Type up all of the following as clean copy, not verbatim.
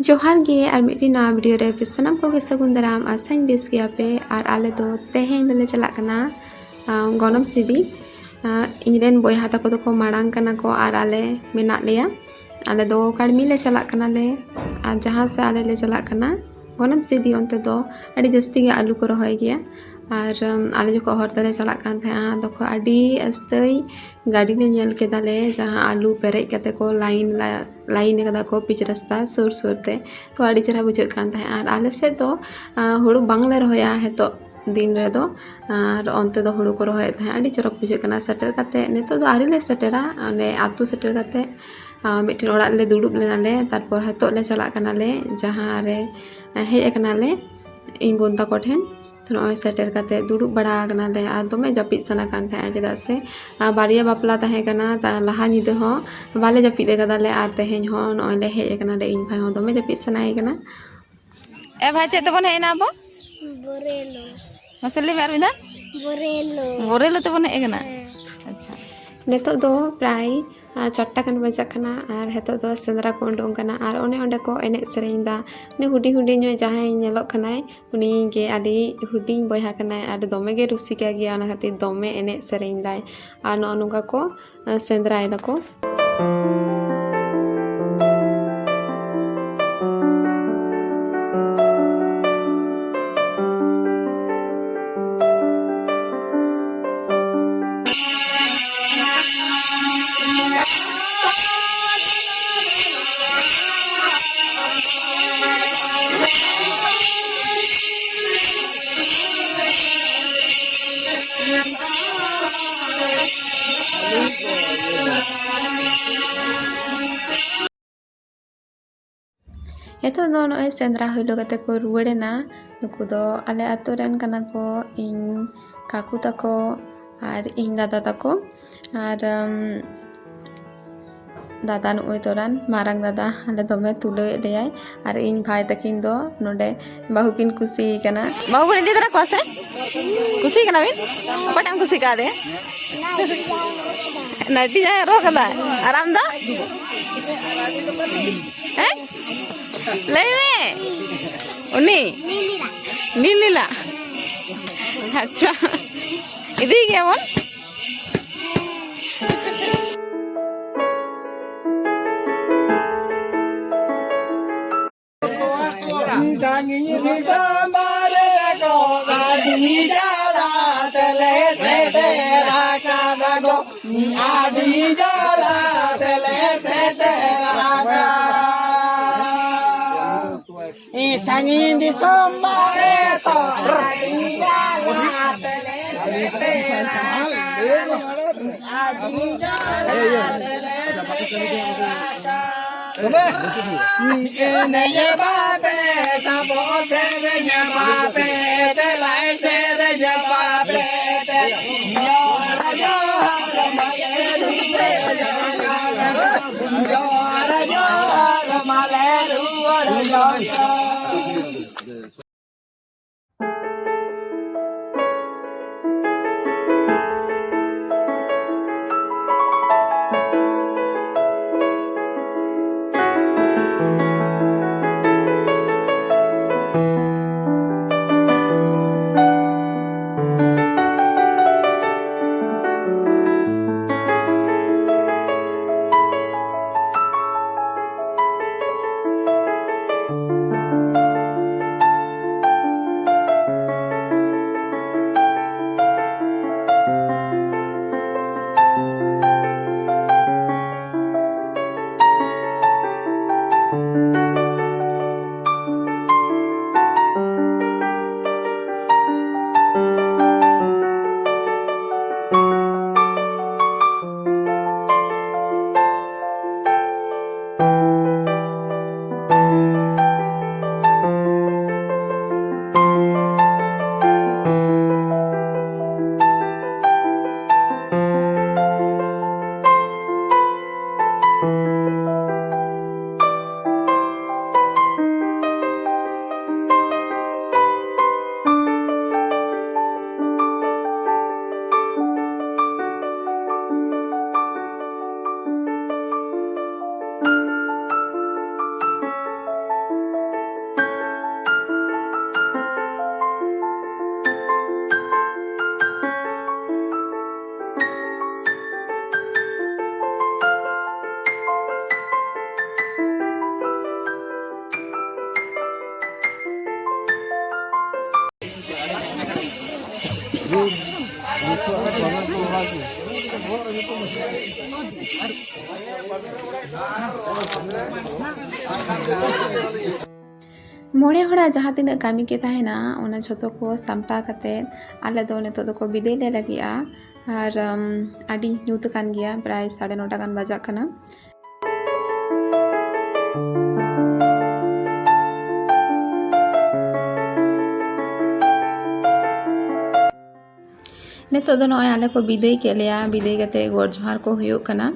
जोहार गे और मिट्टी नवा वीडियो रे पे सनम को सगुन दाराम आसाइन बेस गया पे और आले दो तेहें दले चला कना गनम सिदी इनरेन बोयहा तको दो को माड़ांग कना को और आले मेना लेया आले दो काडमी ले चला कना ले और जहाँ से आले ले चला कना गनम सिदी उनते दो अड़ी जस्ती गे आलू को रहोय गया और आले जो को हरतरे चला कान थे दोको अड़ी अस्तई गाड़ी ने नेल के दाले जहाँ आलू पेरेज कते को लाइन कदा को पिच रास्ता सुर सुरते तो अड़ी चेहरा बुझे कान थे और आले से तो हुड़ू बांगले रहोया है तो दिन रे दो और अंते दो हुड़ू को रहोय थे अड़ी चरक बुझे कना सेटर कते नितो दो आरी ले सेटरा ने आतु सेटर कते मिट्टी ओड़ा ले दुड़ुब लेना ले तारपर हतो ले चला कना ले जहाँ रे हेज कना ले इन बोन तको ठेन तो नॉय सेटर कते दुड़ुब बड़ा कना ले आ दमे जपिद सना कान थे चेदा से बारिया बापला तहे कना ता लहा निदे हो बाले जपिद कदा ले आ तेहें हो नॉय ले हेज कना ले इन भाई हो दमे जपिद सनाय कना ए भाई चेत बन हेना बो बोरेलो मसले में अरविंदा बोरेलो ते बन हे कना अच्छा नेतो दो प्राय 4टा कन बजा कना और हेतो दो सेंद्रा को उडों कना और ओने ओंडे को एने सेरेñ दा ने हुडी हुडी नो जहां नेलो कनाय उनी गे आली हुडी बयहा कनाय और दोमे गे रुसिका गया ना खातिर दोमे एने सेरेñ दाय और नो नुका को सेंद्राय दको Itu do no sendra hilo kate ko ruwede na nuku do ale aturen kana ko in kaku tako ar in dada tako ar दादा नुई तोरान मारंग दादा आले दमे तुले लेयाय और इन भाई तकिन दो नोडे बाहु किन कुसी कना बाहु को इदी तरह कोसे कुसी कना बिन पटाम कुसी का दे नाटी जाय रो कदा आराम दा हैं ले में उनी नीलीला अच्छा इदी क्या बोल Sangin di somare to मोड़े हड़ा जहाँ तीन कामी के तहना उना झोतो को सामटा कते आले दो नितो दो को बिदे ले लगिया और आडी ᱧᱩᱛ कान गया प्राय 9:30 गान बजा कना नितो दो नय आले को बिदे के लिया बिदे कते गोर जोहार को हुयो कना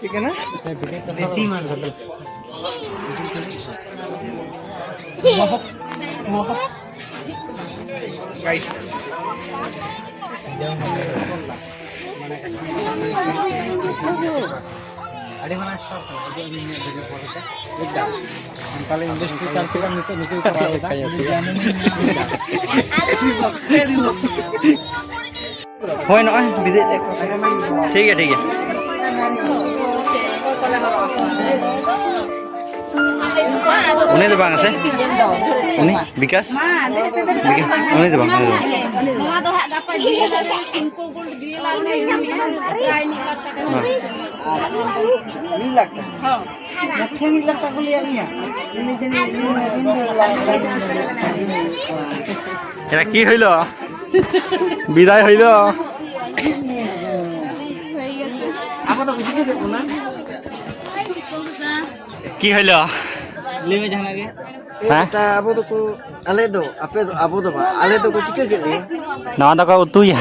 ठीक है ना देसी मार गाइस अरे mana stop jadi ini video foto udah kalau industri kan itu होय ना विदे ठीक है उन्हें तो बांग से उन्हें विकास उन्हें तो बांग এটা কি হইল বিদায় হইল কি হইল लेवे जाना के এটা আবো তো কো আলে দো আপে আবো দো আলে তো কো চিকে গেলে নওয়া দা কো উতুয়া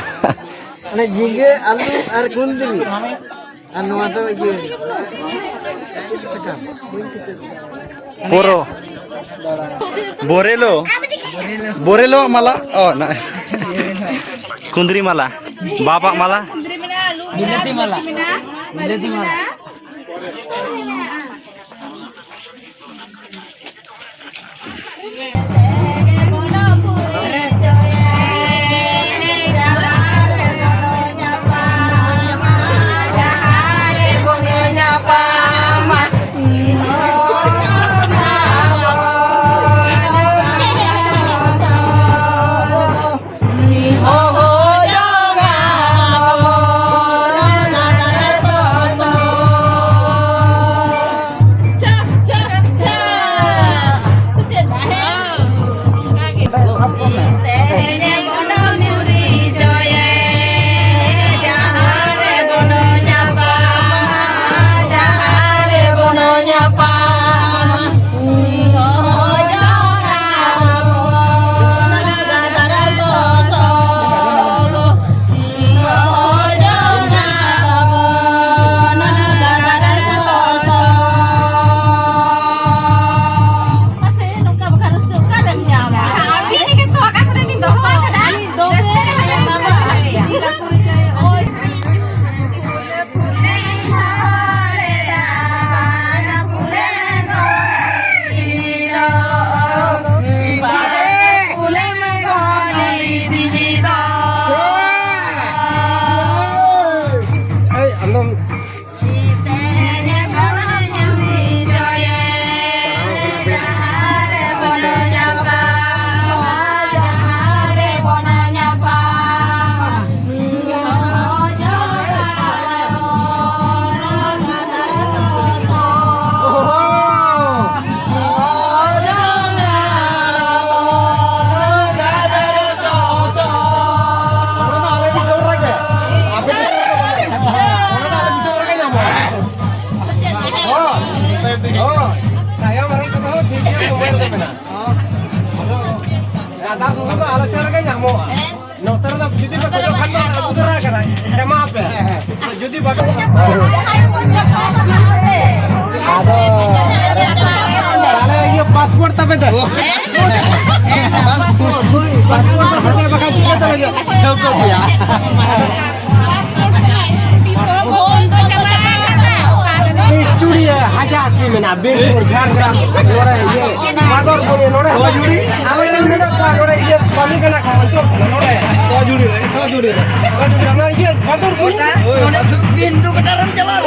মানে ঝিঙ্গে আলু আর গুন্দিবি আর নোয়া তো এই যে চিত সাকা গুন্দিকে पोरो बोरेलो माला oh ना कुंदरी माला बाबा माला मिलती माला पासपोर्ट तबे दे पासपोर्ट हते बका चिके चले जा चौको भैया चूड़ी हजार टी में ना बिल्कुल झारग्राम नोरे ये मादर बोले नोरे जुड़ी आवे नोरे ये स्वामी के ना खा चोक नोरे तो जुड़ी Pintu kedaram jalan.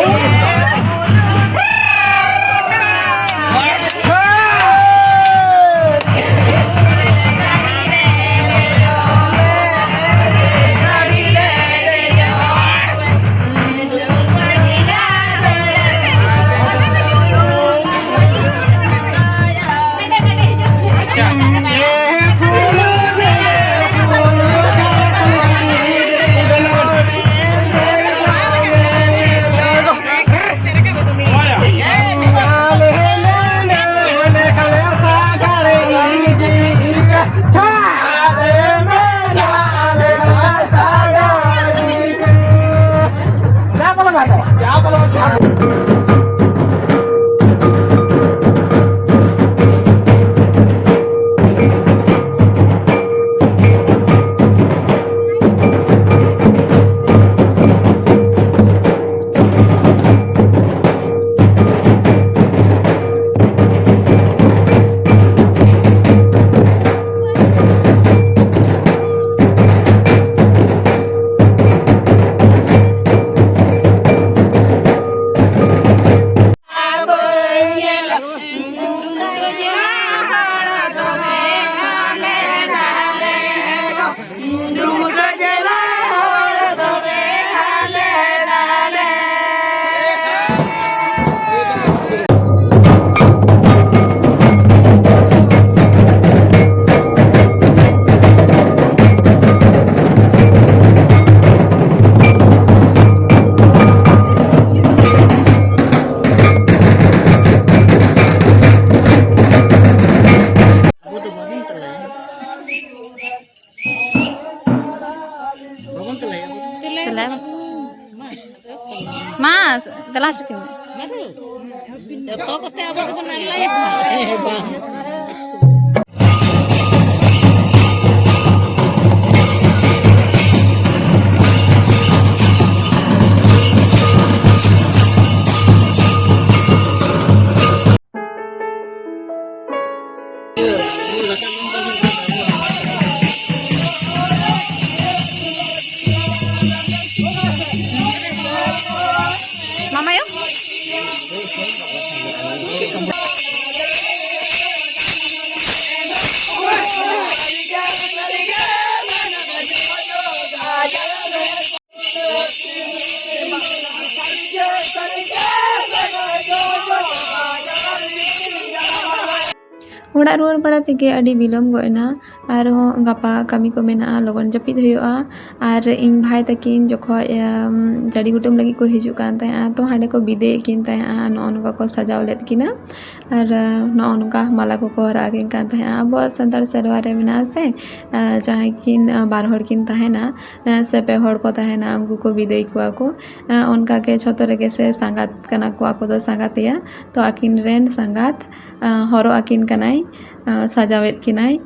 Mas, telah cukup. Jatuh kete apa temenan lain. Bang. Mama yuk. Udah ruar pada tiga adi bilam gue na, arho ngapa kami ko mena logon japit huyoa, ar ing bhai takin jokho jadi gutum lagi ko hiju kan teh to hande ko bide kin teh no onuka ko sajaw let kina, ar no onuka mala ko hora kin kan teh abo santar serwa re mena ase, jahan kin bar hor kin teh na, se pe hor ko teh na angku ko bide ko ako, onka ke choto rege se sangat kana ko ako do sangat ya, to akin ren sangat horo akin kanai sajawet kinai.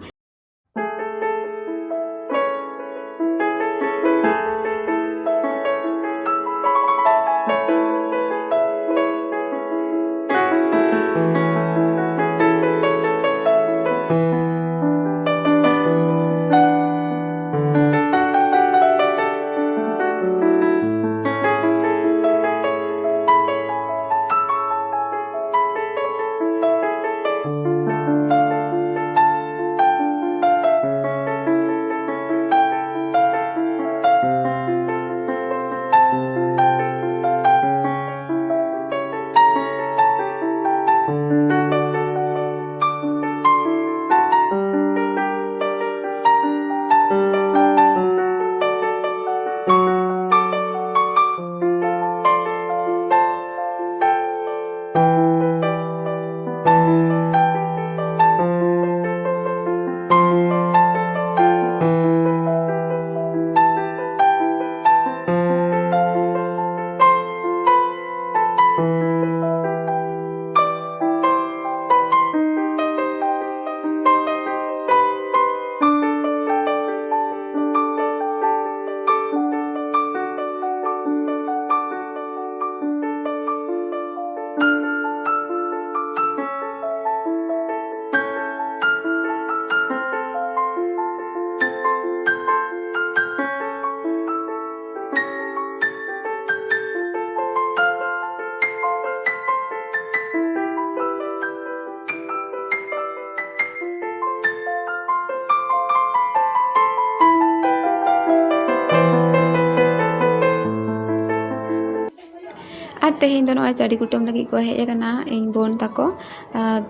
ᱟᱨ ᱛᱮᱦᱮᱧ ᱫᱚ ᱱᱚᱜᱼᱚᱭ ᱪᱟᱹᱰᱤ ᱠᱩᱴᱟᱹᱢ ᱞᱟᱹᱜᱤᱫ ᱠᱚ ᱦᱮᱡ ᱟᱠᱟᱱᱟ ᱤᱧ ᱵᱳᱱ ᱛᱟᱠᱚ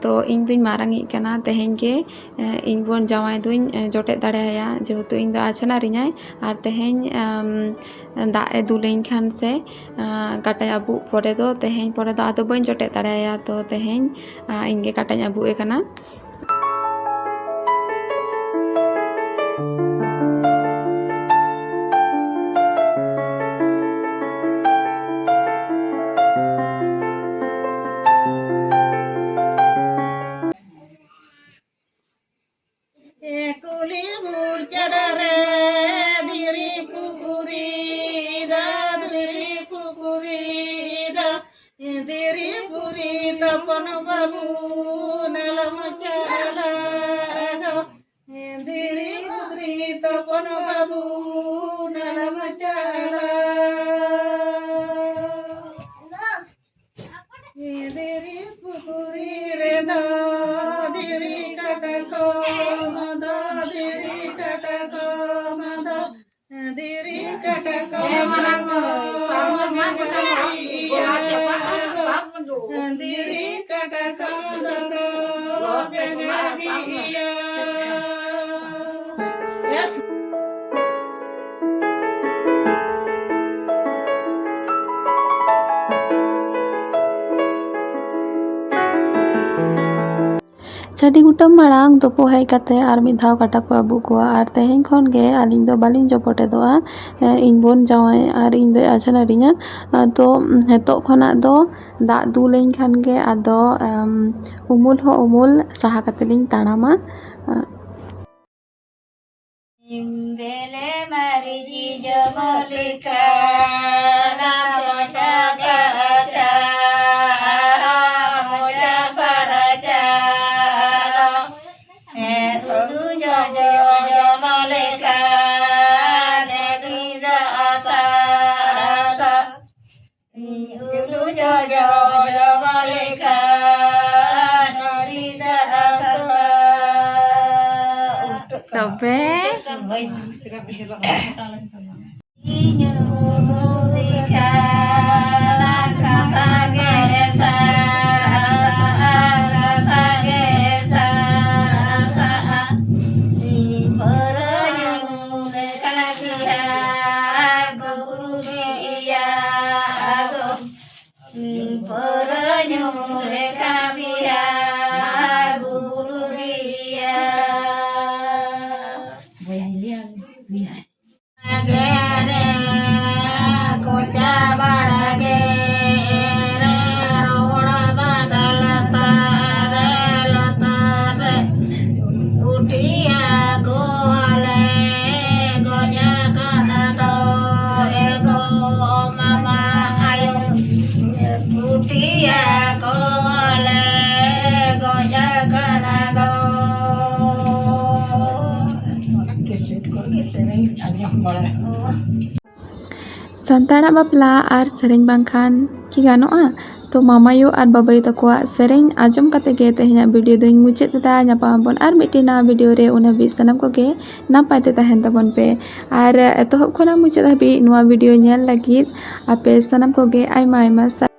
ᱛᱚ ᱤᱧ ᱫᱩᱧ ᱢᱟᱨᱟᱝᱤᱡ ᱠᱟᱱᱟ ᱛᱮᱦᱮᱧ ᱜᱮ ᱤᱧ ᱵᱳᱱ ᱡᱟᱶᱟᱭ ᱫᱩᱧ ᱡᱚᱴᱮᱫ ᱫᱟᱲᱮᱭᱟᱭᱟ ᱡᱮᱦᱮᱛᱩ ᱤᱧ ᱫᱚ ᱟᱡᱷᱱᱟᱨᱤᱧᱟᱭ ᱟᱨ ᱛᱮᱦᱮᱧ ᱫᱟᱜ ᱮ ᱫᱩᱞᱟᱹᱧ ᱠᱷᱟᱱ ᱥᱮ ᱠᱟᱴᱟᱧ ᱟᱵᱩᱜ ᱯᱚᱨᱮ ᱫᱚ ᱛᱮᱦᱮᱧ ᱯᱚᱨᱮ ᱫᱚ ᱟᱫᱚ ᱵᱟᱹᱧ ᱡᱚᱴᱮᱫ ᱫᱟᱲᱮᱭᱟᱭᱟ ᱛᱚ ᱛᱮᱦᱮᱧ ᱤᱧ ᱜᱮ ᱠᱟᱴᱟᱧ ᱟᱵᱩᱜ ᱮ ᱠᱟᱱᱟ Kuli bucarare diri kukurida diri kukurida diri kurida panu babu nalam chala diri kurida panu babu nalam chala diri kukurida diri katako diri katako diri katako diri katako yes ᱪᱟᱹᱰᱤ ᱠᱩᱴᱟᱹᱢ ᱢᱟᱲᱟᱝ ᱛᱩᱯᱩ ᱦᱮᱡ ᱠᱟᱛᱮ ᱟᱨ ᱢᱤᱫ ᱫᱷᱟᱣ ᱠᱟᱴᱟ ᱠᱚ ᱟᱵᱩᱜ ᱠᱚᱣᱟ ᱟᱨ ᱛᱮᱦᱮᱧ ᱠᱷᱚᱱ ᱜᱮ ᱟᱹᱞᱤᱧ ᱫᱚ ᱵᱟᱹᱞᱤᱧ ᱡᱚᱯᱚᱴᱮᱫᱚᱜᱼᱟ ᱤᱧ ᱵᱳᱱ ᱡᱟᱶᱟᱭ ᱟᱨ ᱤᱧ ᱫᱚᱭ ᱟᱡᱷᱱᱟᱨᱤᱧᱟ ᱛᱚ ᱱᱤᱛᱚᱜ ᱠᱷᱚᱱᱟᱜ ᱫᱚ ᱫᱟᱜ ᱫᱩᱞᱟᱹᱧ ᱠᱷᱟᱱ ᱜᱮ ᱟᱫᱚ ᱩᱢᱩᱞ ᱦᱚᱸ ᱩᱢᱩᱞ ᱥᱟᱦᱟ ᱠᱟᱛᱮ ᱞᱤᱧ ᱛᱟᱲᱟᱢᱟ Imbele mariji jamolika ramojaga acara moja faraja udu jojo jamolika nedida asasa udu jojo jamolika nedida asasa tọbe ᱥᱟᱱᱛᱟᱲᱟᱜ ᱵᱟᱯᱞᱟ ᱟᱨ ᱥᱮᱨᱮᱧ ᱵᱟᱝᱠᱷᱟन ᱠᱤ ᱜᱟᱱᱚᱜᱼᱟ ᱛᱚ ᱢᱟᱢᱟᱭᱩ ᱟᱨ ᱵᱟᱵᱟᱭᱩ ᱛᱟᱠᱚᱣᱟᱜ ᱥᱮᱨᱮᱧ ᱟᱸᱡᱚᱢ ᱠᱟᱛᱮ ᱜᱮ ᱛᱮᱦᱮᱧᱟᱜ ᱵᱷᱤᱰᱤᱭᱳ ᱫᱚᱧ ᱢᱩᱪᱟᱹᱫ ᱮᱫᱟ ᱧᱟᱯᱟᱢ ᱟᱵᱚᱱ ᱟᱨ ᱢᱤᱫᱴᱮᱱ ᱱᱟᱣᱟ ᱵᱷᱤᱰᱤᱭᱳ ᱨᱮ ᱩᱱ ᱦᱟᱹᱵᱤᱡ ᱥᱟᱱᱟᱢ ᱠᱚᱜᱮ ᱱᱟᱯᱟᱭ ᱛᱮ ᱛᱟᱦᱮᱱ ᱛᱟᱵᱚᱱ ᱯᱮ ᱟᱨ ᱮᱛᱚᱦᱚᱵ ᱠᱷᱚᱱᱟᱜ ᱢᱩᱪᱟᱹᱫ ᱦᱟᱹᱵᱤᱡ ᱱᱚᱣᱟ ᱵᱷᱤᱰᱤᱭᱳ ᱧᱮᱞ ᱞᱟᱹᱜᱤᱫ ᱟᱯᱮ ᱥᱟᱱᱟᱢ ᱠᱚᱜᱮ ᱟᱭᱢᱟ ᱟᱭᱢᱟ